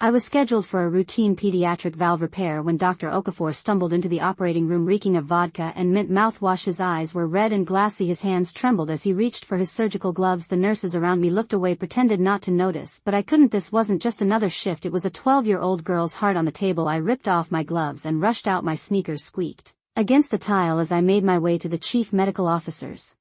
I was scheduled for a routine pediatric valve repair when Dr. Okafor stumbled into the operating room reeking of vodka and mint mouthwash. His eyes were red and glassy, his hands trembled as he reached for his surgical gloves. The nurses around me looked away, pretended not to notice, but I couldn't. This wasn't just another shift, it was a 12-year-old girl's heart on the table. I ripped off my gloves and rushed out. My sneakers squeaked against the tile as I made my way to the chief medical officer's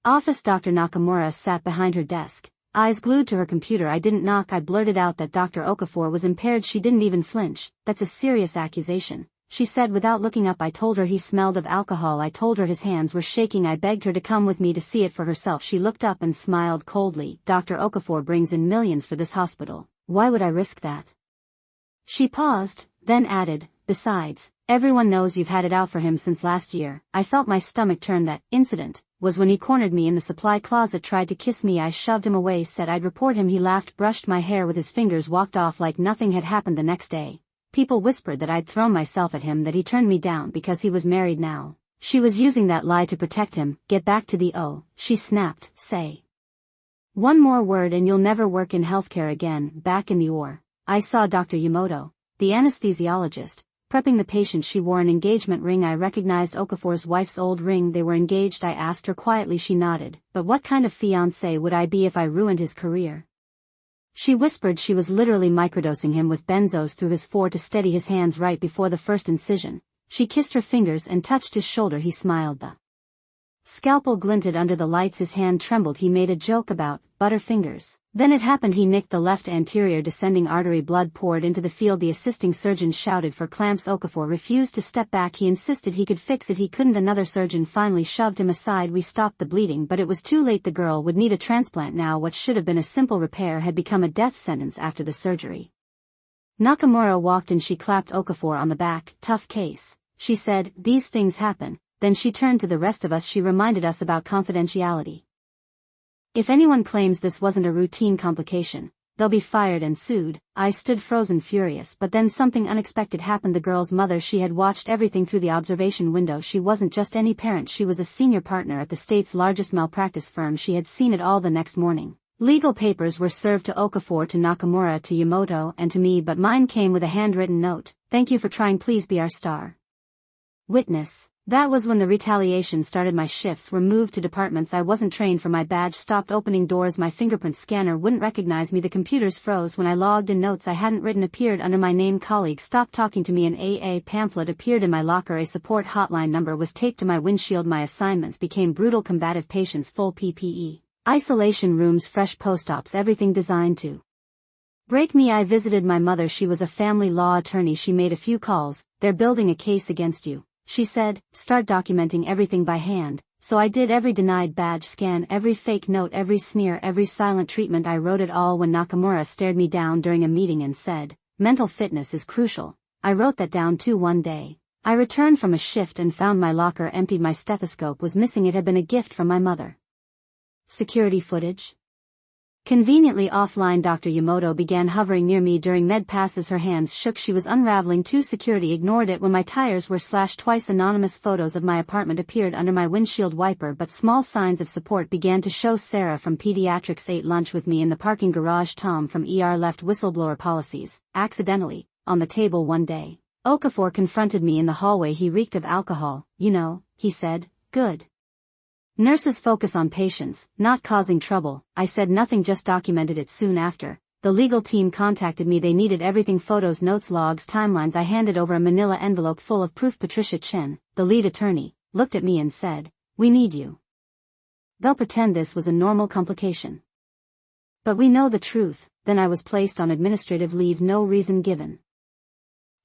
office. Dr. Nakamura sat behind her desk, eyes glued to her computer. I didn't knock. I blurted out that Dr. Okafor was impaired. She didn't even flinch. That's a serious accusation, she said without looking up. I told her he smelled of alcohol. I told her his hands were shaking. I begged her to come with me to see it for herself. She looked up and smiled coldly. Dr. Okafor brings in millions for this hospital. Why would I risk that? She paused, then added, besides, everyone knows you've had it out for him since last year. I felt my stomach turn. That incident was when he cornered me in the supply closet, tried to kiss me. I shoved him away, said I'd report him. He laughed, brushed my hair with his fingers, walked off like nothing had happened. The next day, people whispered that I'd thrown myself at him, that he turned me down because he was married now. She was using that lie to protect him. Get back to the she snapped. Say one more word and you'll never work in healthcare again. Back in the I saw Dr. Yamoto, the anesthesiologist, prepping the patient. She wore an engagement ring. I recognized Okafor's wife's old ring. They were engaged. I asked her quietly. She nodded. But what kind of fiancé would I be if I ruined his career? She whispered she was literally microdosing him with benzos through his to steady his hands right before the first incision. She kissed her fingers and touched his shoulder. He smiled. The scalpel glinted under the lights. His hand trembled. He made a joke about butterfingers. Then it happened. He nicked the left anterior descending artery. Blood poured into the field. The assisting surgeon shouted for clamps. Okafor refused to step back. He insisted he could fix it. He couldn't. Another surgeon finally shoved him aside. We stopped the bleeding, but it was too late. The girl would need a transplant now. What should have been a simple repair had become a death sentence after the surgery. Nakamura walked in. She clapped Okafor on the back. Tough case, she said. These things happen. Then she turned to the rest of us. She reminded us about confidentiality. If anyone claims this wasn't a routine complication, they'll be fired and sued. I stood frozen, furious, but then something unexpected happened. The girl's mother, she had watched everything through the observation window. She wasn't just any parent, she was a senior partner at the state's largest malpractice firm. She had seen it all. The next morning, legal papers were served to Okafor, to Nakamura, to Yamoto, and to me, but mine came with a handwritten note. Thank you for trying. Please be our star witness. That was when the retaliation started. My shifts were moved to departments I wasn't trained for. My badge stopped opening doors. My fingerprint scanner wouldn't recognize me. The computers froze. When I logged in, notes I hadn't written appeared under my name. Colleagues stopped talking to me. An AA pamphlet appeared in my locker. A support hotline number was taped to my windshield. My assignments became brutal combative patients, full PPE, isolation rooms, fresh post-ops, everything designed to break me. I visited my mother. She was a family law attorney. She made a few calls. They're building a case against you, she said. Start documenting everything by hand. So I did. Every denied badge scan, every fake note, every smear, every silent treatment. I wrote it all. When Nakamura stared me down during a meeting and said, mental fitness is crucial, I wrote that down too. One day, I returned from a shift and found my locker empty. My stethoscope was missing. It had been a gift from my mother. Security footage? Conveniently offline. Dr. Yamoto began hovering near me during med passes. Her hands shook. She was unraveling too. Security ignored it. When my tires were slashed twice, anonymous photos of my apartment appeared under my windshield wiper, but small signs of support began to show. Sarah from pediatrics ate lunch with me in the parking garage. Tom from ER left whistleblower policies, accidentally, on the table one day. Okafor confronted me in the hallway. He reeked of alcohol. You know, he said, good nurses focus on patients, not causing trouble. I said nothing, just documented it. Soon after, the legal team contacted me. They needed everything: photos, notes, logs, timelines. I handed over a manila envelope full of proof. Patricia Chen, the lead attorney, looked at me and said, we need you. They'll pretend this was a normal complication, but we know the truth. Then I was placed on administrative leave. No reason given.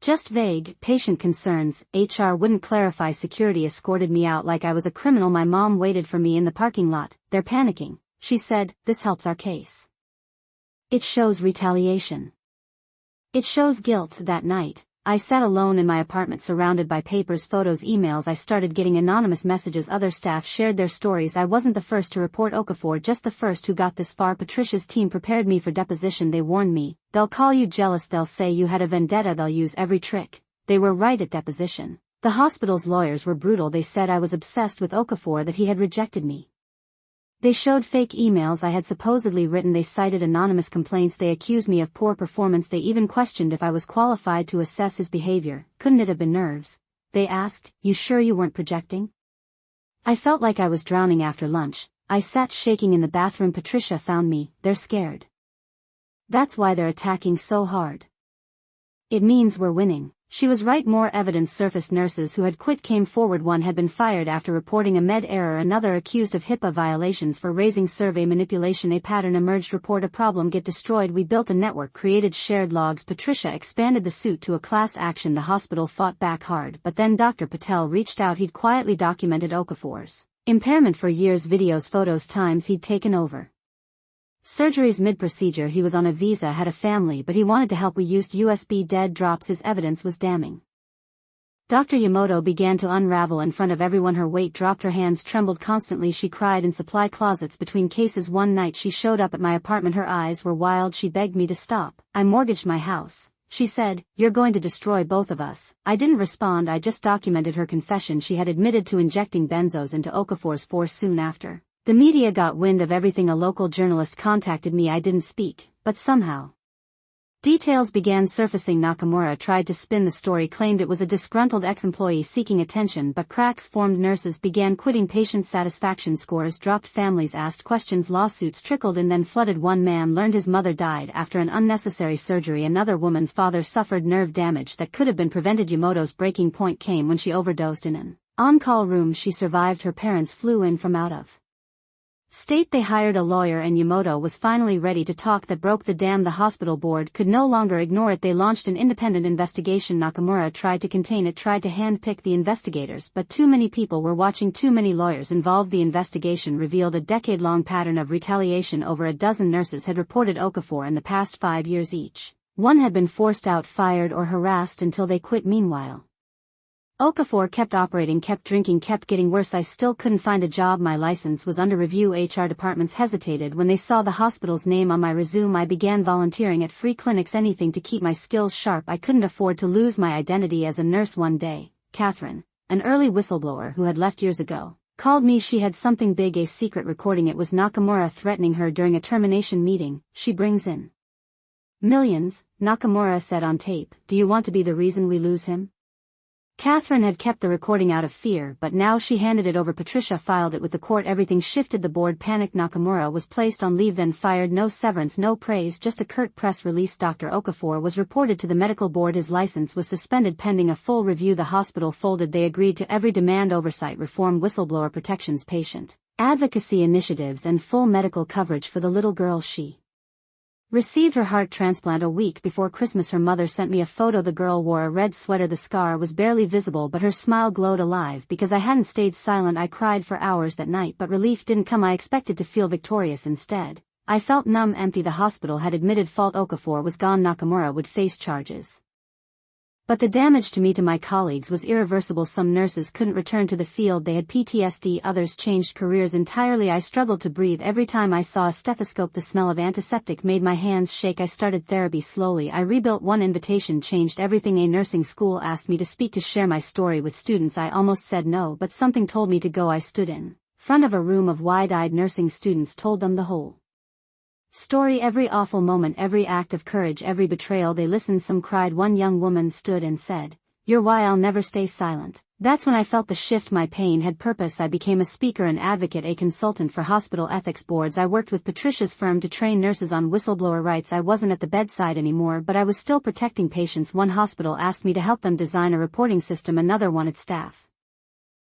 Just vague patient concerns. HR wouldn't clarify. Security escorted me out like I was a criminal. My mom waited for me in the parking lot. They're panicking, she said. This helps our case. It shows retaliation. It shows guilt. That night, I sat alone in my apartment, surrounded by papers, photos, emails. I started getting anonymous messages. Other staff shared their stories. I wasn't the first to report Okafor, just the first who got this far. Patricia's team prepared me for deposition. They warned me, they'll call you jealous, they'll say you had a vendetta, they'll use every trick. They were right. At deposition, the hospital's lawyers were brutal. They said I was obsessed with Okafor, that he had rejected me. They showed fake emails I had supposedly written. They cited anonymous complaints. They accused me of poor performance. They even questioned if I was qualified to assess his behavior. Couldn't it have been nerves? They asked. You sure you weren't projecting? I felt like I was drowning after lunch. I sat shaking in the bathroom. Patricia found me. They're scared. That's why they're attacking so hard. It means we're winning. She was right. More evidence surfaced. Nurses who had quit came forward. One had been fired after reporting a med error. Another accused of HIPAA violations for raising survey manipulation. A pattern emerged. Report a problem, get destroyed. We built a network, created shared logs. Patricia expanded the suit to a class action. The hospital fought back hard, but then Dr. Patel reached out. He'd quietly documented Okafor's impairment for years. Videos, photos, times he'd taken over surgeries mid-procedure. He was on a visa, had a family, but he wanted to help. We used USB dead drops. His evidence was damning. Dr. Yamamoto began to unravel in front of everyone. Her weight dropped. Her hands trembled constantly. She cried in supply closets between cases. One night she showed up at my apartment. Her eyes were wild. She begged me to stop. I mortgaged my house. She said, you're going to destroy both of us. I didn't respond. I just documented her confession. She had admitted to injecting benzos into Okafor's force soon after. The media got wind of everything. A local journalist contacted me. I didn't speak, but somehow details began surfacing. Nakamura tried to spin the story, claimed it was a disgruntled ex-employee seeking attention, but cracks formed. Nurses began quitting. Patient satisfaction scores dropped. Families asked questions. Lawsuits trickled and then flooded. One man learned his mother died after an unnecessary surgery. Another woman's father suffered nerve damage that could have been prevented. Yamamoto's breaking point came when she overdosed in an on-call room. She survived. Her parents flew in from out of state. They hired a lawyer and Yamamoto was finally ready to talk. That broke the dam. The hospital board could no longer ignore it. They launched an independent investigation. Nakamura tried to contain it, tried to handpick the investigators, but too many people were watching, too many lawyers involved. The investigation revealed a decade-long pattern of retaliation. Over a dozen nurses had reported Okafor in the past 5 years each. One had been forced out, fired, or harassed until they quit. Meanwhile, Okafor kept operating, kept drinking, kept getting worse. I still couldn't find a job. My license was under review. HR departments hesitated when they saw the hospital's name on my resume. I began volunteering at free clinics, anything to keep my skills sharp. I couldn't afford to lose my identity as a nurse. One day, Catherine, an early whistleblower who had left years ago, called me. She had something big, a secret recording. It was Nakamura threatening her during a termination meeting. She brings in millions, Nakamura said on tape. Do you want to be the reason we lose him? Catherine had kept the recording out of fear, but now she handed it over. Patricia filed it with the court. Everything shifted. The board panicked. Nakamura was placed on leave, then fired. No severance, no praise, just a curt press release. Dr. Okafor was reported to the medical board. His license was suspended pending a full review. The hospital folded. They agreed to every demand: oversight, reform, whistleblower protections, patient advocacy initiatives, and full medical coverage for the little girl. She received her heart transplant a week before Christmas. Her mother sent me a photo. The girl wore a red sweater. The scar was barely visible, but her smile glowed alive. Because I hadn't stayed silent, I cried for hours that night, but relief didn't come. I expected to feel victorious. Instead, I felt numb, empty. The hospital had admitted fault. Okafor was gone. Nakamura would face charges. But the damage to me, to my colleagues, was irreversible. Some nurses couldn't return to the field. They had PTSD. Others changed careers entirely. I struggled to breathe every time I saw a stethoscope. The smell of antiseptic made my hands shake. I started therapy slowly. I rebuilt. One invitation changed everything. A nursing school asked me to speak, to share my story with students. I almost said no, but something told me to go. I stood in front of a room of wide-eyed nursing students, told them the whole story, every awful moment, every act of courage, every betrayal. They listened. Some cried. One young woman stood and said, "You're why I'll never stay silent." That's when I felt the shift. My pain had purpose. I became a speaker, an advocate, a consultant for hospital ethics boards. I worked with Patricia's firm to train nurses on whistleblower rights. I wasn't at the bedside anymore, but I was still protecting patients. One hospital asked me to help them design a reporting system. Another wanted staff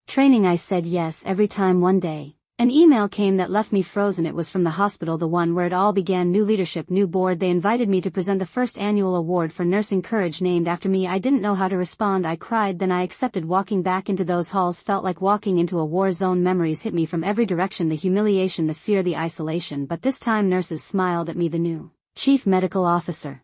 training. I said yes every time. One day, an email came that left me frozen. It was from the hospital, the one where it all began. New leadership, new board. They invited me to present the first annual award for nursing courage named after me. I didn't know how to respond. I cried, then I accepted. Walking back into those halls felt like walking into a war zone. Memories hit me from every direction, the humiliation, the fear, the isolation. But this time nurses smiled at me. The new chief medical officer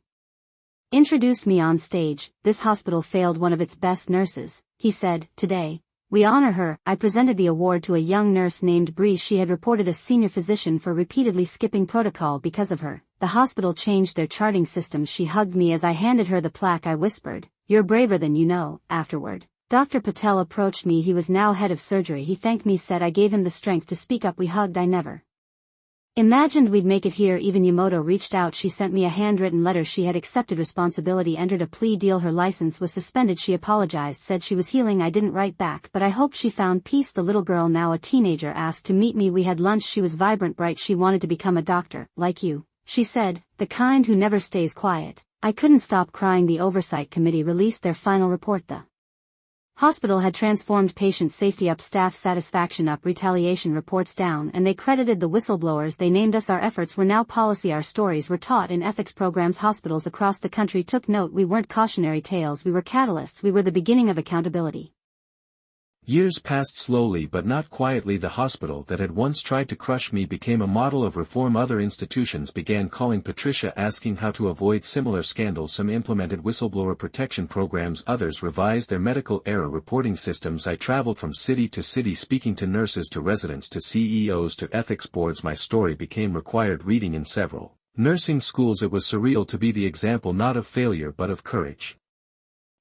introduced me on stage. "This hospital failed one of its best nurses," he said. "Today, we honor her." I presented the award to a young nurse named Bree. She had reported a senior physician for repeatedly skipping protocol. Because of her, the hospital changed their charting system. She hugged me as I handed her the plaque. I whispered, "You're braver than you know." Afterward, Dr. Patel approached me. He was now head of surgery. He thanked me, said I gave him the strength to speak up. We hugged. I never Imagined we'd make it here. Even Yamoto reached out. She sent me a handwritten letter. She had accepted responsibility, entered a plea deal. Her license was suspended. She apologized, said she was healing. I didn't write back, but I hoped she found peace. The little girl, now a teenager, asked to meet me. We had lunch. She was vibrant, bright. She wanted to become a doctor, like you, she said, the kind who never stays quiet. I couldn't stop crying. The oversight committee released their final report. The hospital had transformed, patient safety up, staff satisfaction up, retaliation reports down, and they credited the whistleblowers. They named us. Our efforts were now policy. Our stories were taught in ethics programs. Hospitals across the country took note. We weren't cautionary tales, we were catalysts. We were the beginning of accountability. Years passed slowly but not quietly. The hospital that had once tried to crush me became a model of reform. Other institutions began calling Patricia, asking how to avoid similar scandals. Some implemented whistleblower protection programs, others revised their medical error reporting systems. I traveled from city to city, speaking to nurses, to residents, to CEOs, to ethics boards. My story became required reading in several nursing schools. It was surreal to be the example not of failure but of courage.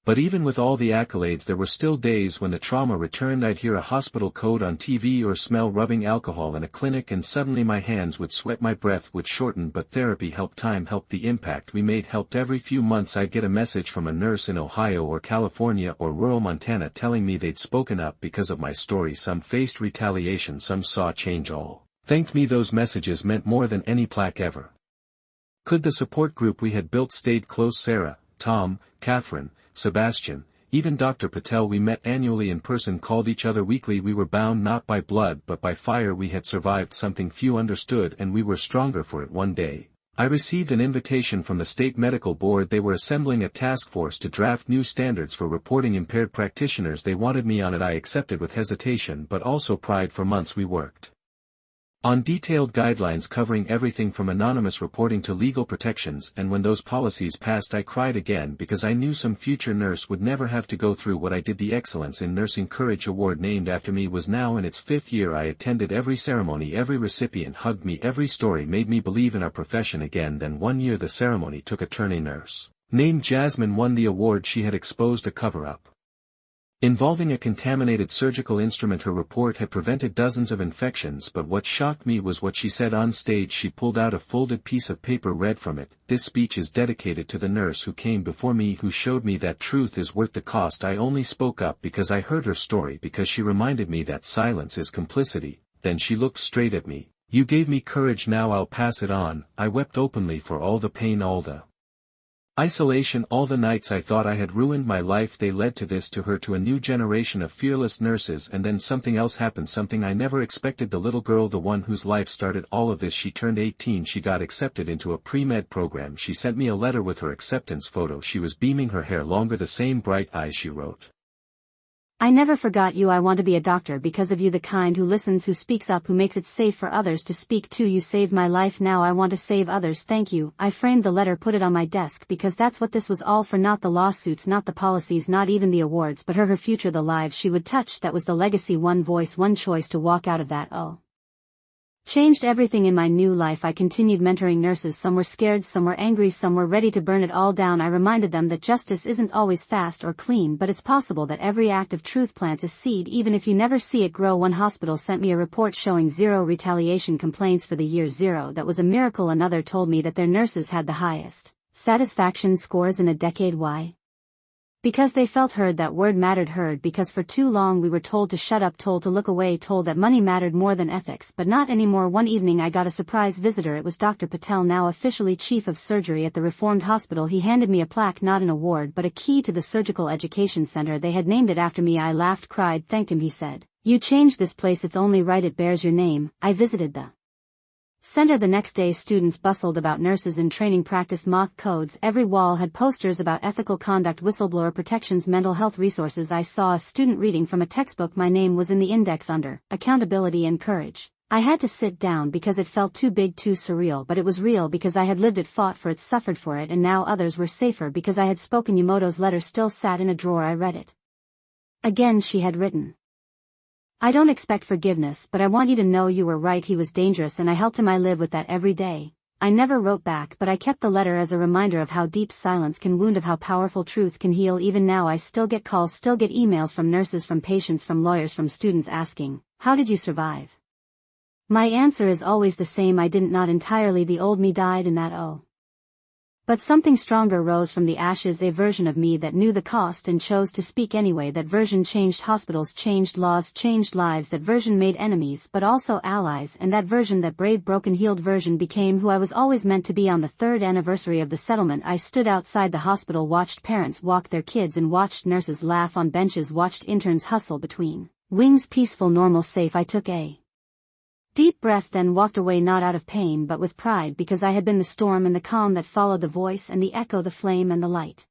But even with all the accolades, there were still days when the trauma returned. I'd hear a hospital code on TV or smell rubbing alcohol in a clinic, and suddenly my hands would sweat, my breath would shorten. But therapy helped, time helped, the impact we made helped. Every few months I'd get a message from a nurse in Ohio or California or rural Montana telling me they'd spoken up because of my story. Some faced retaliation, some saw change. All thanked me. Those messages meant more than any plaque ever could. The support group we had built stayed close. Sarah, Tom, Catherine, Sebastian, even Dr. Patel. We met annually in person, called each other weekly. We were bound not by blood but by fire. We had survived something few understood, and we were stronger for it. One day, I received an invitation from the state medical board. They were assembling a task force to draft new standards for reporting impaired practitioners. They wanted me on it. I accepted with hesitation but also pride. For months we worked on detailed guidelines covering everything from anonymous reporting to legal protections, and when those policies passed I cried again because I knew some future nurse would never have to go through what I did. The Excellence in Nursing Courage Award, named after me, was now in its 5th year. I attended every ceremony. Every recipient hugged me. Every story made me believe in our profession again. Then one year the ceremony took a turn. A nurse named Jasmine won the award. She had exposed a cover-up involving a contaminated surgical instrument. Her report had prevented dozens of infections, but what shocked me was what she said on stage. She pulled out a folded piece of paper, read from it, "This speech is dedicated to the nurse who came before me, who showed me that truth is worth the cost." I only spoke up because I heard her story, because she reminded me that silence is complicity. Then she looked straight at me. "You gave me courage, now I'll pass it on." I wept openly for all the pain, all the isolation, all the nights I thought I had ruined my life. They led to this, to her, to a new generation of fearless nurses. And then something else happened, something I never expected. The little girl, the one whose life started all of this, she turned 18. She got accepted into a pre-med program. She sent me a letter with her acceptance photo. She was beaming, her hair longer, the same bright eyes. She wrote, "I never forgot you. I want to be a doctor because of you, the kind who listens, who speaks up, who makes it safe for others to speak too. You saved my life. Now I want to save others. Thank you." I framed the letter, put it on my desk, because that's what this was all for. Not the lawsuits, not the policies, not even the awards, but her future, the lives she would touch. That was the legacy. One voice, one choice to walk out of that. Oh, changed everything in my new life. I continued mentoring nurses. Some were scared, some were angry, some were ready to burn it all down. I reminded them that justice isn't always fast or clean, but it's possible. That every act of truth plants a seed, even if you never see it grow. One hospital sent me a report showing 0 retaliation complaints for the year. 0. That was a miracle. Another told me that their nurses had the highest satisfaction scores in a decade. Why? Because they felt heard. That word mattered. Heard because for too long we were told to shut up, told to look away, told that money mattered more than ethics. But not anymore. One evening I got a surprise visitor. It was Dr. Patel, now officially chief of surgery at the reformed hospital. He handed me a plaque, not an award but a key to the surgical education center. They had named it after me. I laughed, cried, thanked him. He said, "You changed this place. It's only right it bears your name." I visited the center the next day. Students bustled about, nurses in training practiced mock codes. Every wall had posters about ethical conduct, whistleblower protections, mental health resources. I saw a student reading from a textbook. My name was in the index under accountability and courage. I had to sit down because it felt too big, too surreal, but it was real because I had lived it, fought for it, suffered for it, and now others were safer because I had spoken. Yamoto's letter still sat in a drawer. I read it again. She had written, "I don't expect forgiveness, but I want you to know you were right. He was dangerous and I helped him. I live with that every day." I never wrote back, but I kept the letter as a reminder of how deep silence can wound, of how powerful truth can heal. Even now I still get calls, still get emails from nurses, from patients, from lawyers, from students asking, "How did you survive?" My answer is always the same: I didn't. Not entirely. The old me died in that. Oh. But something stronger rose from the ashes, a version of me that knew the cost and chose to speak anyway. That version changed hospitals, changed laws, changed lives. That version made enemies but also allies, and that version, that brave, broken-heeled version, became who I was always meant to be. On the 3rd anniversary of the settlement, I stood outside the hospital, watched parents walk their kids and watched nurses laugh on benches, watched interns hustle between wings. Peaceful, normal, safe. I took a deep breath, then walked away, not out of pain but with pride, because I had been the storm and the calm that followed, the voice and the echo, the flame and the light.